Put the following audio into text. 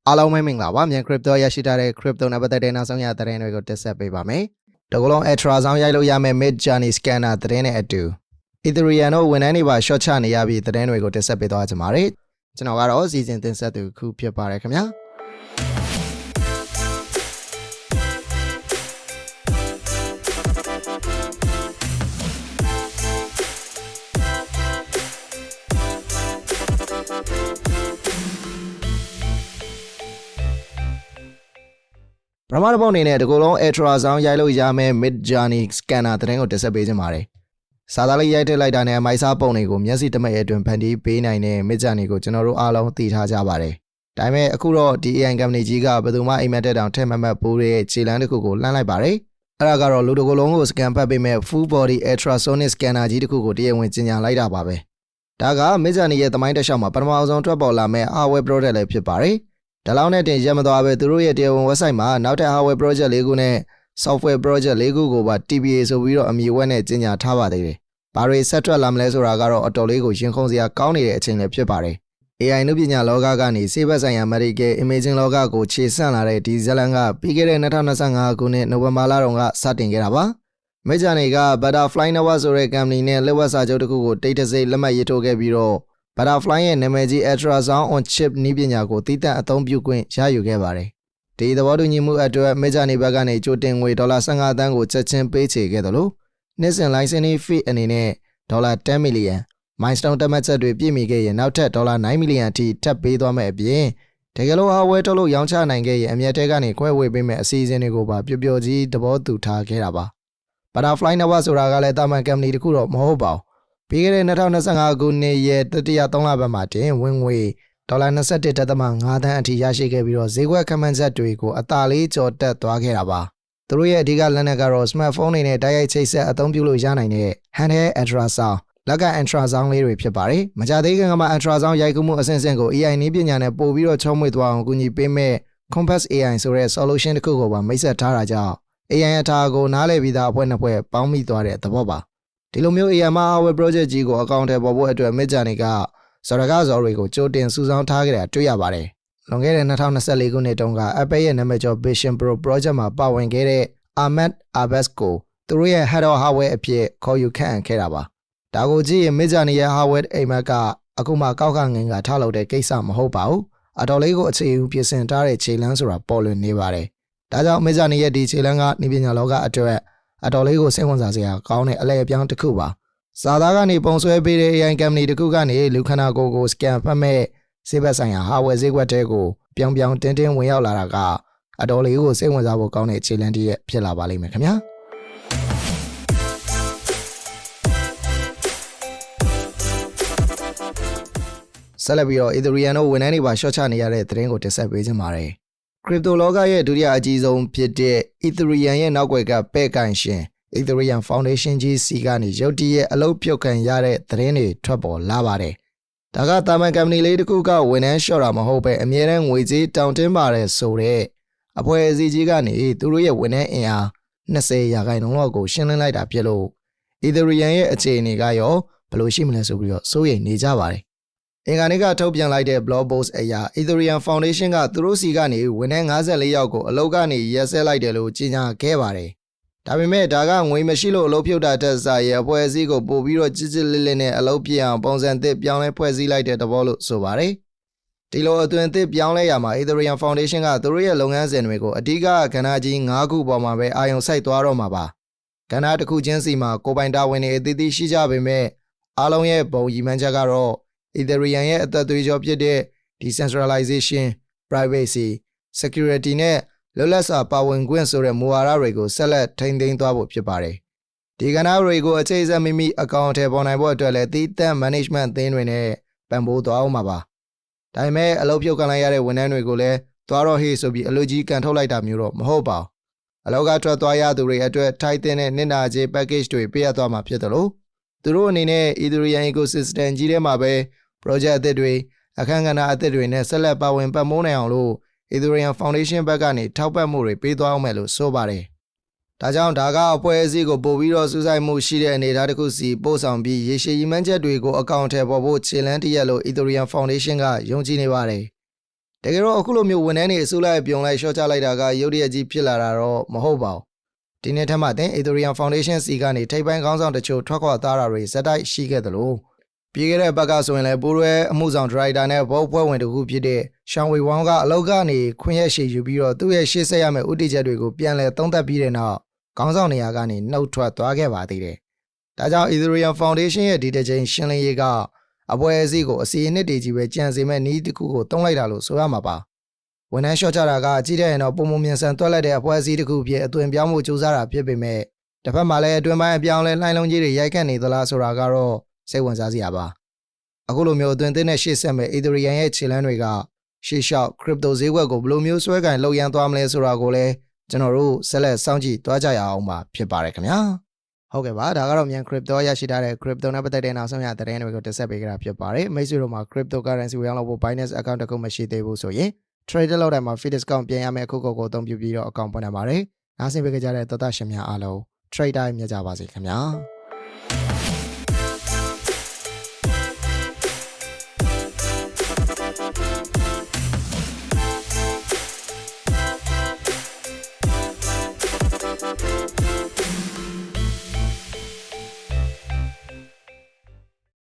အားလုံးပဲမင်္ဂလာပါမြန် crypto ရရှိထားတဲ့ crypto နဲ့ပတ်သက်တဲ့နောက်ဆုံးရသတင်းတွေကိုတင်ဆက်ပေးပါမယ်။ဒီကလုံး Ultra ဆောင်ရိုက်လို့ရမယ့် Mid Journey Scanner သတင်းနဲ့အတူ Ethereum တို့ဝန်ထမ်းတွေပါ short ချနေရပြီးသတင်းတွေကိုတင်ဆက်ပေးသွားကြပါမယ်။ကျွန်တော်ကတော့စီစဉ်တင်ဆက်သူခုဖြစ်ပါတယ်ခင်ဗျာ။ပထမတစ်ပုတ်အနေနဲ့ဒီကုလုံး Ultra ဆောင်ရိုက်လို့ရမယ့် Mid Journey Scanner သတင်းကိုတင်ဆက်ပေးခြင်းပါတယ်။စာသားလေးရိုက်ထည့်လိုက်တာနဲ့မိုက်စားပုံတွေကိုမျက်စိတမက်ရဲ့အတွင်းဖန်တီးပေးနိုင်တဲ့ Mid Journey ကိုကျွန်တော်တို့အားလုံးသိထားကြပါတယ်။ဒါပေမဲ့အခုတော့ဒီ AI company ကြီးကဘယ်သူမှအိမ်မက်တက်တောင်ထည့်မမှတ်ပိုးတဲ့ခြေလမ်းတစ်ခုကိုလှမ်းလိုက်ပါတယ်။အဲ့ဒါကတော့လူတစ်ကုလုံးကို scan ဖတ်ပေးမဲ့ Full Body Ultrasonic Scanner ကြီးတစ်ခုကိုတရားဝင်ကြေညာလိုက်တာပါပဲ။ဒါက Mid Journey ရဲ့သမိုင်းတစ်လျှောက်မှာပထမဆုံးထွက်ပေါ်လာမဲ့ hardware product လည်းဖြစ်ပါတယ်။ဒါလောက်နဲ့တင်ရမသွားပဲသူတို့ရဲ့တရားဝင် website မှာနောက်ထပ် hardware project ၄ခုနဲ့ software project ၄ခုကိုပါ TBA ဆိုပြီးတော့အမည်ဝက်နဲ့ကြေညာထားပါသေးတယ်။ဘာတွေဆက်ထွက်လာမလဲဆိုတာကတော့အတော်လေးကိုရင်ခုန်စရာကောင်းနေတဲ့အချိန်လည်းဖြစ်ပါတယ်။ AI နုပညာလောကကနေဆေးဘက်ဆိုင်ရာ medical imaging လောကကိုခြေဆန့်လာတဲ့ဒီဇလန်ကပြီးခဲ့တဲ့2025ခုနှစ်နိုဝင်ဘာလတုန်းကစတင်ခဲ့တာပါ။ Mid Journey က Butterfly Network ဆိုတဲ့ company နဲ့လက်ဝက်စာချုပ်တစ်ခုကိုတိတ်တဆိတ်လက်မှတ်ရေးထိုးခဲ့ပြီးတော့Butterfly ရဲ့နာမည်ကြီး Ultrasound on Chip နည်းပညာကိုတည်တံ့အသုံးပြုခွင့်ရယူခဲ့ပါတယ်။ဒီသဘောတူညီမှုအတွက် Mid Journey ဘက်ကနေကြိုတင်ငွေ$15 သန်းကိုချက်ချင်းပေးချေခဲ့တယ်လို့နှစ်စဉ် licensing fee အနေနဲ့$10 million milestone တက်မှတ်ချက်တွေပြည့်မီခဲ့ရင်နောက်ထပ်$9 million အထိထပ်ပေးသွားမယ့်အပြင်တကယ်လို့ hardware ထုတ်လို့ရောင်းချနိုင်ခဲ့ရင်အမြတ်တဲကနေခွဲဝေပေးမယ့်အစီအစဉ်တွေကိုပါပျော်ပျော်ကြီးသဘောတူထားခဲ့တာပါ။ Butterfly Network ဆိုတာကလည်းတာမန် company တစ်ခုတော့မဟုတ်ပါဘူး။ပြီးခဲ့တဲ့2025ခုနှစ်ရဲ့တတိယ3လပတ်မှာတင်ဝင်ငွေ$21.5 သန်းအထိရရှိခဲ့ပြီးတော့ဈေးကွက်ခန့်မှန်းချက်တွေကိုအသာလေးကျော်တက်သွားခဲ့တာပါ။သူတို့ရဲ့အဓိကလက်နက်ကတော့ smartphone တွေနဲ့တိုက်ရိုက်ချိတ်ဆက်အသုံးပြုလို့ရနိုင်တဲ့ handheld ultrasound လက်က ultrasound လေးတွေဖြစ်ပါတယ်။မကြသေးခင်ကမှ ultrasound ရိုက်ကူးမှုအဆင့်ဆင့်ကို AI နည်းပညာနဲ့ပို့ပြီးတော့ချုံးမွေသွားအောင်ကူညီပေးမဲ့ Compass AI ဆိုတဲ့ solution တစ်ခုကိုပါမိတ်ဆက်ထားတာကြောင့် AI အထာကိုနားလည်ပြီးသားအဖွဲ့နှစ်ဖွဲ့ပေါင်းမိသွားတဲ့သဘောပါ။ဒီလိုမျိုး AI hardware project ကြီးကိုအကောင့်ထဲပေါ်ဖို့အတွက် Mid Journey ကဇော်တွေကိုကြိုတင်စုဆောင်းထားခဲ့တာတွေ့ရပါတယ်။လွန်ခဲ့တဲ့2024ခုနှစ်တုန်းက Apple ရဲ့နာမည်ကျော် Vision Pro project မှာပါဝင်ခဲ့တဲ့ Ahmed Abbas ကိုသူတို့ရဲ့ head of hardware အဖြစ်ခေါ်ယူခန့်အပ်ခဲ့တာပါ။ဒါကိုကြည့်ရင် Mid Journey ရဲ့ hardware အိမ်မက်ကအခုမှကောက်ခငင်ကထားလို့တဲ့ကိစ္စမဟုတ်ပါဘူး။အတော်လေးကိုအခြေအပြင်ဆင်ထားတဲ့ခြေလမ်းဆိုတာပေါ်လွင်နေပါတယ်။ဒါကြောင့် Mid Journey ရဲ့ဒီခြေလမ်းကနည်းပညာလောကအတွက်အတော်လေးကိုစိတ်ဝင်စားစရာကောင်းတဲ့အလဲအပြောင်းတစ်ခုပါ။စာသားကနေပုံဆွဲပေးတဲ့ AI company တစ်ခုကနေလူခန္ဓာကိုယ်ကို scan ဖတ်မဲ့ဆေးဘက်ဆိုင်ရာ hardware ဈေးကွက်တဲကိုပြောင်းတင်းဝင်ရောက်လာတာကအတော်လေးကိုစိတ်ဝင်စားဖို့ကောင်းတဲ့ခြေလမ်းတစ်ရပ်ဖြစ်လာပါလိမ့်မယ်ခင်ဗျာ။ဆက်လက်ပြီးတော့ Ethereum တို့ဝန်ထမ်းတွေပါ short ချနေရတဲ့သတင်းကိုတင်ဆက်ပေးခြင်းပါတယ်။ Crypto လောကရဲ့ဒုတိယအကြီးဆုံးဖြစ်တဲ့ Ethereum ရဲ့နောက်ွယ်ကပဲ့ကန်ရှင်Ethereum Foundation ကြီးစီကနေရုတ်တရက်အလုပ်ပြုတ်ခံရတဲ့သတင်းတွေထွက်ပေါ်လာပါတယ်။ဒါကတာမန် company လေးတစ်ခုကဝန်ထမ်းလျှော့တာမဟုတ်ပဲအမြဲတမ်းငွေကြေးတောင်းတင်းပါတယ်ဆိုတဲ့အဖွဲ့အစည်းကြီးကနေသူတို့ရဲ့ဝန်ထမ်းအင်အား20%လောက်ကိုရှင်းလင်းလိုက်တာဖြစ်လို့ Ethereum ရဲ့အခြေအနေကရောဘယ်လိုရှိမလဲဆိုပြီးတော့စိုးရိမ်နေကြပါတယ်။အင်္ဂါနေ့ကထုတ်ပြန်လိုက်တဲ့ blog post အရ Ethereum Foundation ကသူတို့စီကနေဝန်ထမ်း54ယောက်ကိုအလုပ်ကနေရက်စဲလိုက်တယ်လို့ကြေညာခဲ့ပါတယ်။ဒါပေမဲ့ဒါကငွေမရှိလို့အလုပ်ဖြုတ်တာတက်စားရဲ့အဖွဲ့အစည်းကိုပို့ပြီးတော့ကြစ်လစ်နဲ့အလုပ်ပြအောင်ပုံစံသစ်ပြောင်းလဲဖွဲ့စည်းလိုက်တဲ့သဘောလို့ဆိုပါတယ်။ဒီလိုအသွင်သစ်ပြောင်းလဲရမှာ Ethereum Foundation ကသူတို့ရဲ့လုပ်ငန်းစဉ်တွေကိုအဓိကကဏ္ဍကြီး9ခုပေါ်မှာပဲအာရုံစိုက်သွားတော့မှာပါ။ကဏ္ဍတစ်ခုချင်းစီမှာကိုပိုင်တာဝန်တွေအသီးသီးရှိကြပေမဲ့အားလုံးရဲ့ပုံရည်မှန်းချက်ကတော့ Ethereum ရဲ့အသက်သွေးကြောဖြစ်တဲ့ decentralization, privacy, security နဲ့လွတ်လပ်စွာပါဝင်ခွင့်ဆိုတဲ့မူဝါဒတွေကိုဆက်လက်ထိန်းသိမ်းသွားဖို့ဖြစ်ပါတယ်။ဒီကဏ္ဍတွေကိုအခြေအစမိမိအကောင့်ထဲပေါ်နိုင်ဖို့အတွက်လည်းတည်တံ့ management အသင်းတွေနဲ့ပံ့ပိုးသွားအောင်ပါ။ဒါပေမဲ့အလုပ်ဖြုတ်ခံလိုက်ရတဲ့ဝန်ထမ်းတွေကိုလည်းသွားတော့ဟေးဆိုပြီးအလုပ်ကြီးကန်ထုတ်လိုက်တာမျိုးတော့မဟုတ်ပါဘူး။အလောက်ကထွက်သွားရသူတွေအတွက်ထိုက်တဲ့နစ်နာကြေး package တွေပေးရသွားမှာဖြစ်တယ်လို့သူတို့အနေနဲ့ Ethereum ecosystem ကြီးထဲမှာပဲ project အသစ်တွေအခန်းကဏ္ဍအသစ်တွေနဲ့ဆက်လက်ပါဝင်ပတ်မိုးနိုင်အောင်လို့ Ethereum Foundation ဘက်ကနေထောက်ပံ့မှုတွေပေးသွားအောင်မယ်လို့ဆိုပါတယ်။ဒါကြောင့်ဒါကအဖွဲ့အစည်းကိုပို့ပြီးတော့စူးစိုက်မှုရှိတဲ့အနေအထားတစ်ခုစီပို့ဆောင်ပြီးရေရှည်ရည်မှန်းချက်တွေကိုအကောင့်ထဲပေါ်ဖို့ခြေလှမ်းတရက်လို့ Ethereum Foundation ကယုံကြည်နေပါတယ် တကယ်တော့အခုလိုမျိုးဝန်ထမ်းတွေအစိုးရရဲ့ပြုံလိုက်ရှော့ချလိုက်တာကရုတ်တရက်ကြီးဖြစ်လာတာတော့မဟုတ်ပါဘူးဒီနေ့ထက်မှတင် Ethereum Foundation စီကနေထိပ်ပိုင်းခေါင်းဆောင်တချို့ထွက်ခွာသားတာတွေဇက်တိုက်ရှိခဲ့သလိုပြီးခဲ့တဲ့ဘက်ကဆိုရင်လည်းပိုးရဲအမှုဆောင်ဒရိုက်တာနဲ့ဘောပွဲဝင်တခုဖြစ်တဲ့ရှောင်းဝေဝေါင်းကအလောက်ကနေခွင့်ရရှည်ယူပြီးတော့သူ့ရဲ့ရှေ့ဆက်ရမယ့်ဥတီချက်တွေကိုပြန်လည်သုံးသပ်ပြီးတဲ့နောက်ခေါင်းဆောင်နေရာကနေနှုတ်ထွက်သွားခဲ့ပါသေးတယ်ဒါကြောင့် Ethereum Foundation ရဲ့ဒီတစ်ချိန်ရှင်းလင်းရေးကအပွဲအစည်းကိုအစီအနှစ်တည်ကြီးပဲကြံစီမဲ့နီးတစ်ခုကိုတုံးလိုက်တာလို့ဆိုရမှာပါဝန်ထမ်းလျှော့ချတာကကြည့်တဲ့ရင်တော့ပုံမှန်မြန်ဆန်တွက်လိုက်တဲ့အဖွဲ့အစည်းတစ်ခုဖြစ်အသွင်ပြောင်းမှုစူးစမ်းတာဖြစ်ပေမဲ့တစ်ဖက်မှာလည်းအတွင်ပိုင်းအပြောင်းလဲလှိုင်းလုံးကြီးတွေရိုက်ခတ်နေသလားဆိုတာကတော့စိတ်ဝင်စားစရာပါအခုလိုမျိုးအတွင်သင်းနဲ့ရှေ့ဆက်မဲ့ Ethereum ရဲ့ခြေလှမ်းတွေကရှေ့လျှောက် crypto ဈေးကွက်ကိုဘယ်လိုမျိုးဆွဲကင်လှုပ်ရမ်းသွားမလဲဆိုတာကိုလည်းကျွန်တော်တို့ဆက်လက်စောင့်ကြည့်သွားကြရအောင်ပါဖြစ်ပါတယ်ခင်ဗျာဟုတ်ကဲ့ပါဒါကတော့မြန် crypto ရရှိထားတဲ့ crypto နဲ့ပတ်သက်တဲ့နောက်ဆုံးရသတင်းတွေကိုတင်ဆက်ပေးကြတာဖြစ်ပါတယ်မိတ်ဆွေတို့မှာ cryptocurrency ဝယ်အောင်လုပ်ဖို့ Binance account တစ်ခုမရှိသေးဘူးဆိုရင် trade လုပ်တိုင်းမှာ fee discount ပြန်ရမယ့်အခုကိုအသုံးပြုပြီးတော့ account ဖွင့်နိုင်ပါတယ်နားဆင်ပေးကြတဲ့သောတာရှင်များအားလုံး trade တိုင်းမြတ်ကြပါစေခင်ဗျာ